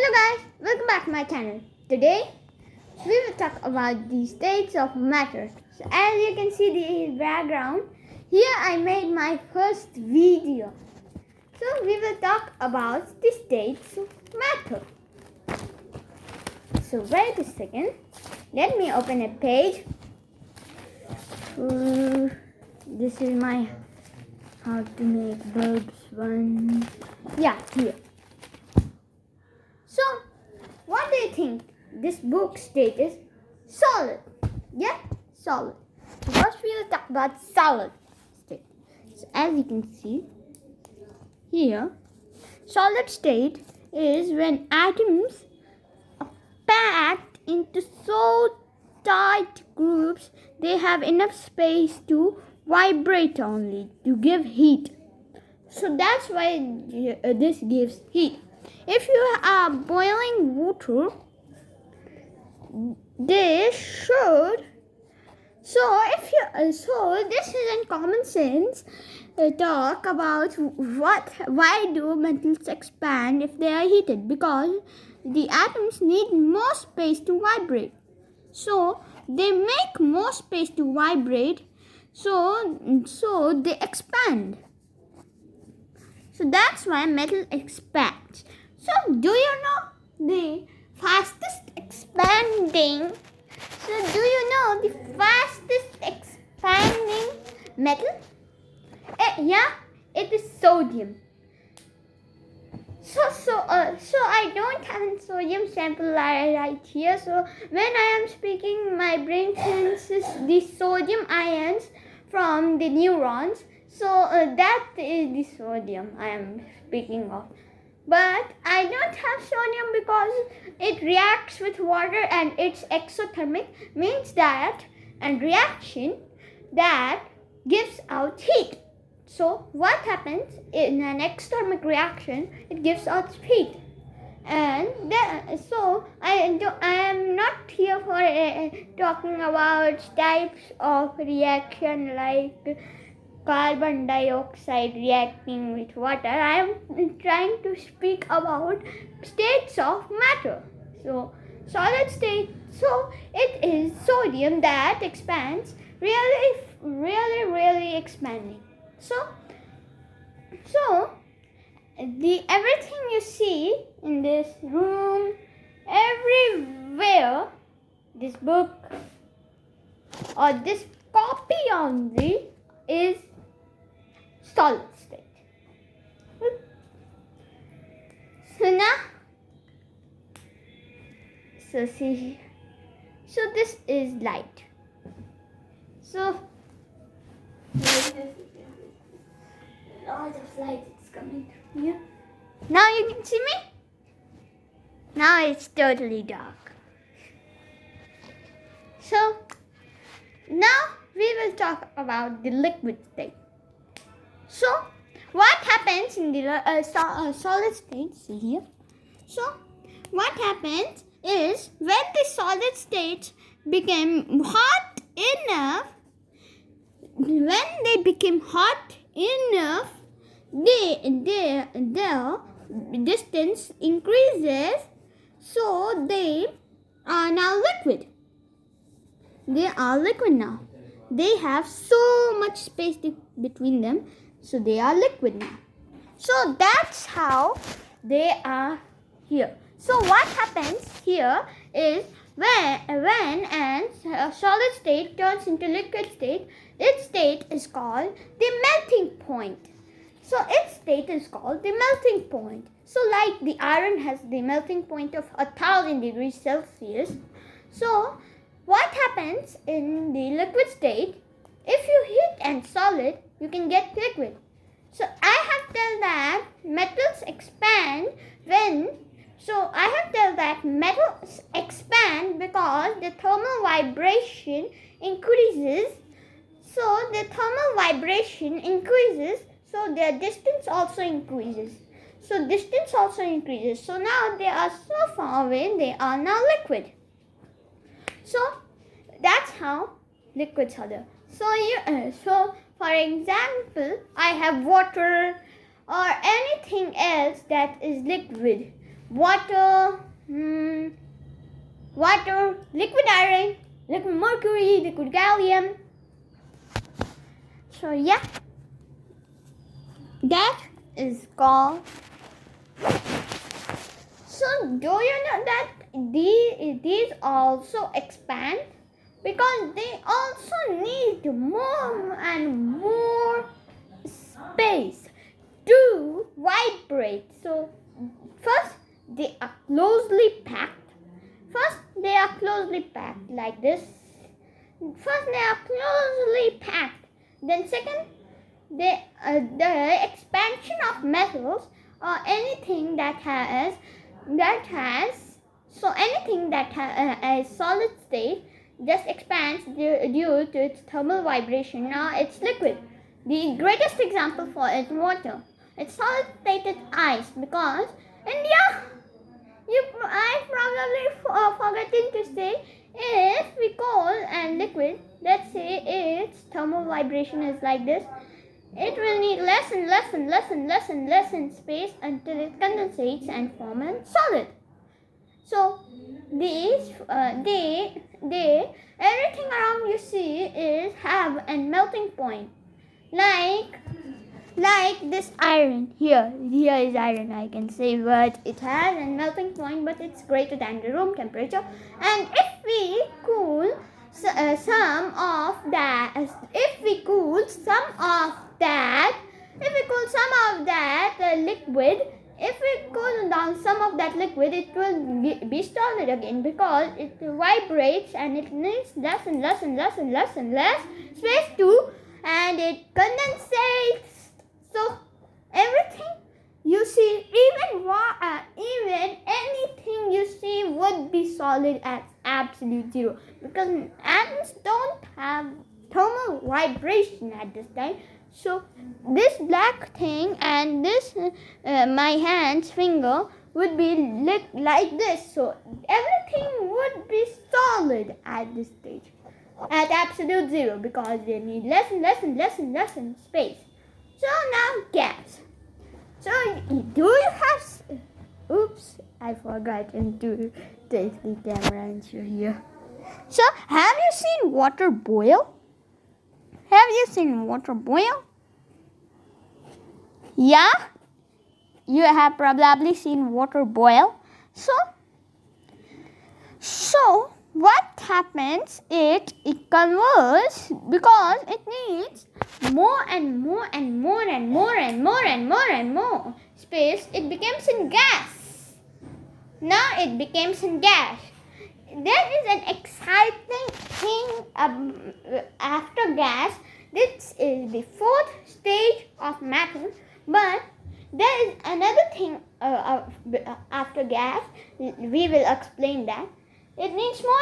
Hello guys, welcome back to my channel. Today we will talk about the states of matter. So as you can see the background, here I made my first video. So we will talk about the states of matter. So wait a second, let me open a page. This is my how to make bulbs one. Yeah, here. So, what do you think this book state is? Solid. Yeah, solid. So first we will talk about solid state. So as you can see here, solid state is when atoms are packed into so tight groups they have enough space to vibrate only to give heat. So that's why this gives heat. If you are boiling water, this should. So this is in common sense. Talk about why do metals expand if they are heated? Because the atoms need more space to vibrate. So they make more space to vibrate. So they expand. So that's why metal expands. So do you know the fastest expanding? So do you know the fastest expanding metal? Yeah, it is sodium. So I don't have a sodium sample right here. So when I am speaking, my brain senses the sodium ions from the neurons. So that is the sodium I am speaking of. But I don't have sodium because it reacts with water and it's exothermic, means that and reaction that gives out heat. So what happens in an exothermic reaction? It gives out heat. And so I am not here for talking about types of reaction like carbon dioxide reacting with water. I am trying to speak about states of matter. So solid state, so it is sodium that expands, really expanding. So the everything you see in this room, everywhere, this book or this copy only is solid state. So now, see, so this is light. So lot of light is coming through here. Now you can see me. Now it's totally dark. So now we will talk about the liquid state. So what happens in the solid state? See here. So what happens is when the solid states became hot enough, their distance increases, so they are now liquid. They are liquid now. They have so much space between them, so they are liquid now. So that's how they are here. So what happens here is when a solid state turns into liquid state, its state is called the melting point. So its state is called the melting point. So like the iron has the melting point of 1000 degrees Celsius. So what happens in the liquid state? If you heat and solid, you can get liquid. So I have told that metals expand because the thermal vibration increases. So the thermal vibration increases, so their distance also increases. So distance also increases. So now they are so far away, they are now liquid. So that's how liquids are there. So for example, I have water or anything else that is liquid. water, water, liquid iron, liquid mercury, liquid gallium. So yeah, that is called. So do you know that these also expand because they also need more and more space to vibrate. So first they are closely packed. Like this. First they are closely packed. Then second, the expansion of metals or anything that has a solid state just expands due to its thermal vibration. Now it's liquid. The greatest example for it is water. It's solid stated ice because India. I probably forgotten to say, if we cool and liquid, let's say its thermal vibration is like this, it will need less and space until it condensates and form a solid. So everything around you see is have a melting point, like this iron here is iron, I can say, but it has a melting point, but it's greater than the room temperature. And if we cool some of that liquid, if we cool down some of that liquid, it will be solid again because it vibrates and it needs less space too, and it condensates. So everything you see, even anything you see would be solid at absolute zero because atoms don't have thermal vibration at this time. So this black thing and this my hand's finger would be like this. So everything would be solid at this stage at absolute zero because they need less and space. So now gas. So do you have? Oops, I forgot to take the camera and show you. So have you seen water boil? Yeah, you have probably seen water boil. So what happens? It converts because it needs more space. It becomes in gas. Now it becomes in gas. There is an exciting thing after gas. This is the fourth stage of matter, but there is another thing after gas. We will explain that. It needs more.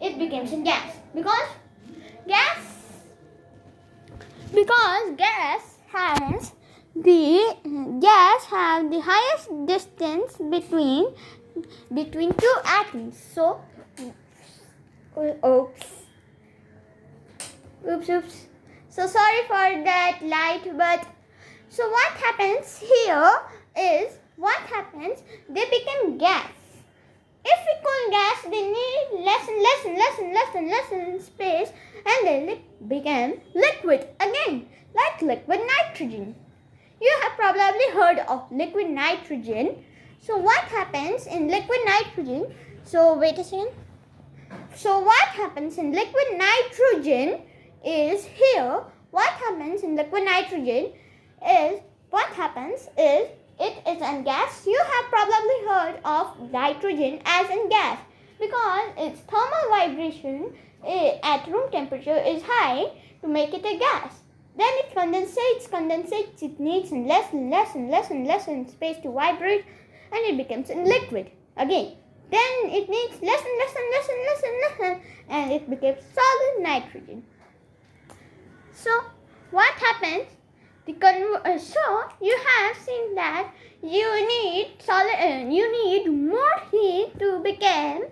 It becomes in gas because gas has the highest distance between two atoms. So oops. So sorry for that light, but so what happens here is they become gas. If we cool gas, they need less space, and they become liquid again, like liquid nitrogen. You have probably heard of liquid nitrogen. So what happens in liquid nitrogen? So wait a second. So what happens in liquid nitrogen is here. What happens in liquid nitrogen is it is in gas. You have probably heard of nitrogen as in gas because its thermal vibration at room temperature is high to make it a gas. Then it condensates. It needs less space to vibrate, and it becomes in liquid again. Then it needs less, and it becomes solid nitrogen. So what happens? So you have seen that you need more heat to become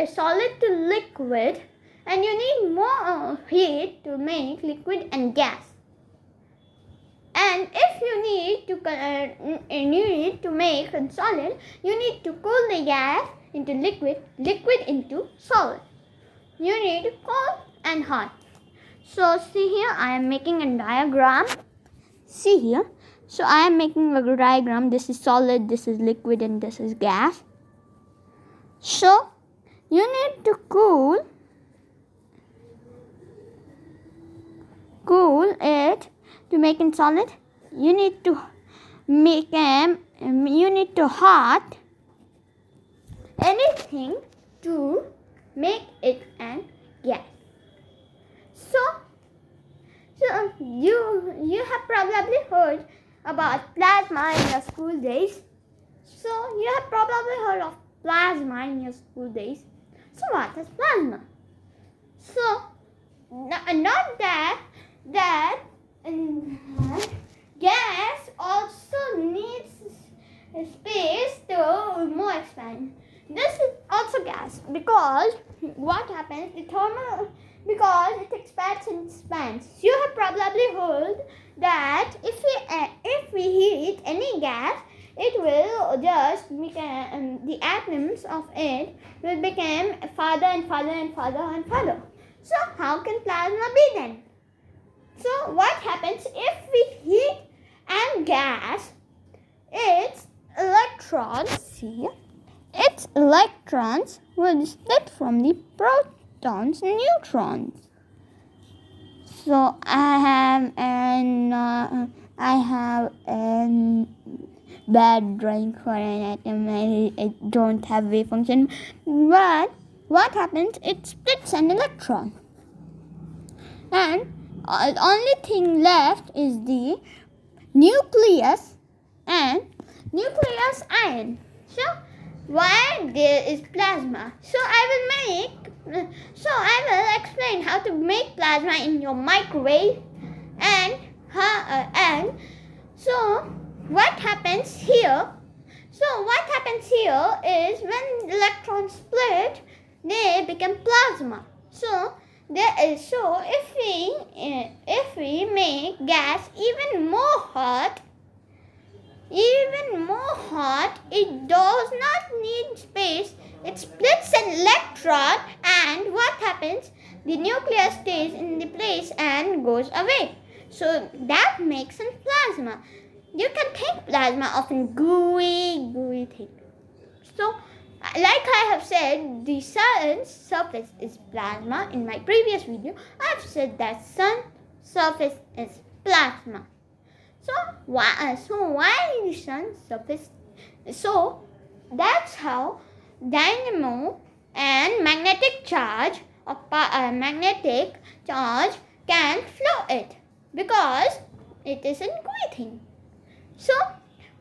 solid to liquid, and you need more heat to make liquid and gas. And if you need to make a solid, you need to cool the gas into liquid, liquid into solid. You need cold and hot. So see here, I am making a diagram. See here. So I am making a diagram. This is solid, this is liquid, and this is gas. So you need to cool it to make it solid. You need to hot anything to make it an gas. So you have probably heard about plasma in your school days. So you have probably heard of plasma in your school days. So what is plasma? So not that gas also needs space to more expand. This is also gas because what happens? Because it expands and expands. You have probably heard that if we heat any gas, it will just become the atoms of it will become farther and farther and farther and farther. So how can plasma be then? So what happens if we heat and gas? Its electrons will split from the protons and neutrons. So I have a bad drawing for an atom. I don't have wave function. But what happens? It splits an electron. And the only thing left is the nucleus and nucleus ion. So why there is plasma? So I will explain how to make plasma in your microwave and so what happens here? So what happens here is when electrons split, they become plasma. So if we make gas even more hot, it does not need space. It splits an electron, and what happens? The nucleus stays in the place and goes away. So that makes a plasma. You can think plasma of a gooey thing. So like I have said, the sun's surface is plasma. In my previous video, I have said that sun surface is plasma. So why the sun's surface? So that's how dynamo and magnetic charge can flow it, because it is a gooey thing. So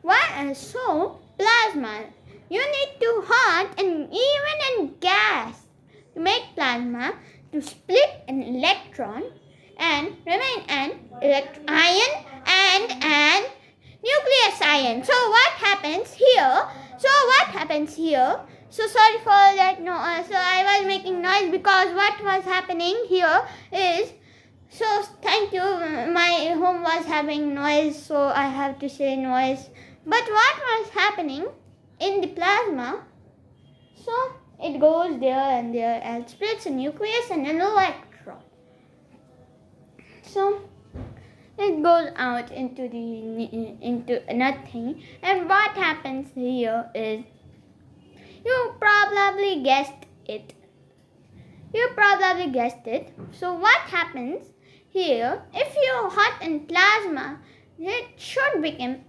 plasma, you need to hot and even in gas to make plasma, to split an electron and remain an ion and an nucleus ion. So what happens here? So sorry for that. So I was making noise because what was happening here is. So thank you. My home was having noise, so I have to say noise. But what was happening in the plasma? So it goes there and there and splits a nucleus and an electron. So it goes out into nothing. And what happens here is, you probably guessed it. So what happens here? If you hot in plasma, it should become.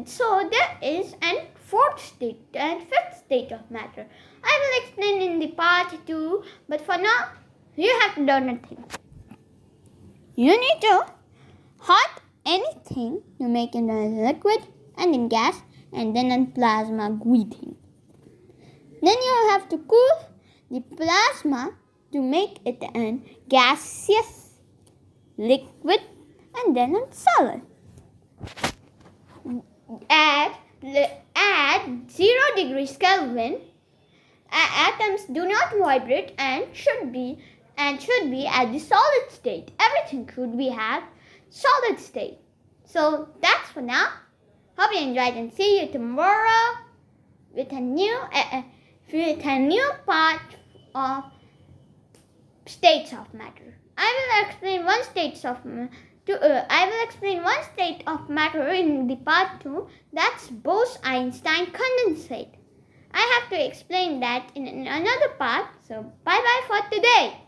So there is a fourth state and fifth state of matter. I will explain in the part 2, but for now, you have to do nothing. You need to hot anything to make it a liquid and in gas and then a plasma gooey thing. Then you have to cool the plasma to make it a gaseous, liquid, and then a solid. At 0 degrees Kelvin, atoms do not vibrate and should be and should be at the solid state. Everything should be at solid state. So that's for now. Hope you enjoyed and see you tomorrow with a new part of states of matter. I will explain one state of matter in the part 2. That's Bose-Einstein condensate. I have to explain that in another part. So bye bye for today.